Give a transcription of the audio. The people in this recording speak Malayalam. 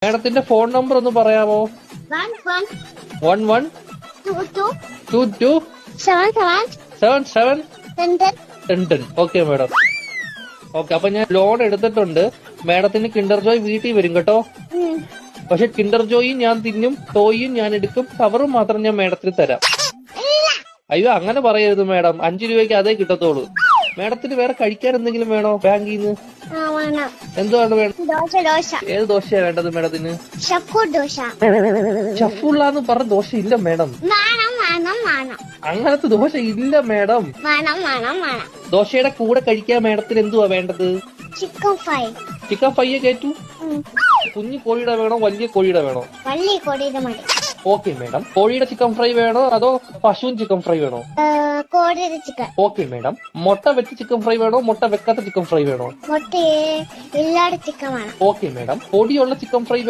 മാഡത്തിന്റെ ഫോൺ നമ്പർ ഒന്ന് പറയാമോ? 1122777710. Okay madam. ഓക്കെ, അപ്പൊ ഞാൻ ലോൺ എടുത്തിട്ടുണ്ട്. മാഡത്തിന് കിൻഡർ ജോയ് വീട്ടിൽ വരും കേട്ടോ. പക്ഷെ കിൻഡർ ജോയും ഞാൻ തിന്നും, ടോയും ഞാൻ എടുക്കും, കവറും മാത്രം ഞാൻ മാഡത്തിന് തരാം. അയ്യോ അങ്ങനെ പറയരുത് മാഡം, 5 രൂപയ്ക്ക് അതേ കിട്ടത്തോളൂ. മാഡത്തിന് വേറെ കഴിക്കാൻ എന്തെങ്കിലും വേണോ ബാങ്കിൽ നിന്ന്? എന്തുവാണ് വേണം? ഏത് ദോശയാ വേണ്ടത് മാഡത്തിന്? ഷഫുള്ളാന്ന് പറഞ്ഞ ദോശ ഇല്ല മാഡം. അങ്ങനത്തെ ദോശ ഇല്ല മാഡം. ദോശയുടെ കൂടെ കഴിക്കാൻ മാഡത്തിന് എന്തുവാ വേണ്ടത്? ചിക്കൻ ഫ്രൈയെ കയറ്റു. കുഞ്ഞു കോഴിയുടെ വേണോ വലിയ കോഴിയുടെ വേണോ? വലിയ കോഴിയുടെ മതി. Okay madam. കോഴിയുടെ ചിക്കൻ ഫ്രൈ വേണോ അതോ പശുവിൻ ചിക്കൻ ഫ്രൈ വേണോ? കോഴിയുടെ ചിക്കൻ. Okay madam. മുട്ട വെച്ച ചിക്കൻ ഫ്രൈ വേണോ മുട്ട വെക്കാത്ത ചിക്കൻ ഫ്രൈ വേണോ? മുട്ട ഇല്ലാത്ത ചിക്കൻ വേണം. Okay madam. പൊടിയുള്ള ചിക്കൻ ഫ്രൈ വേണോ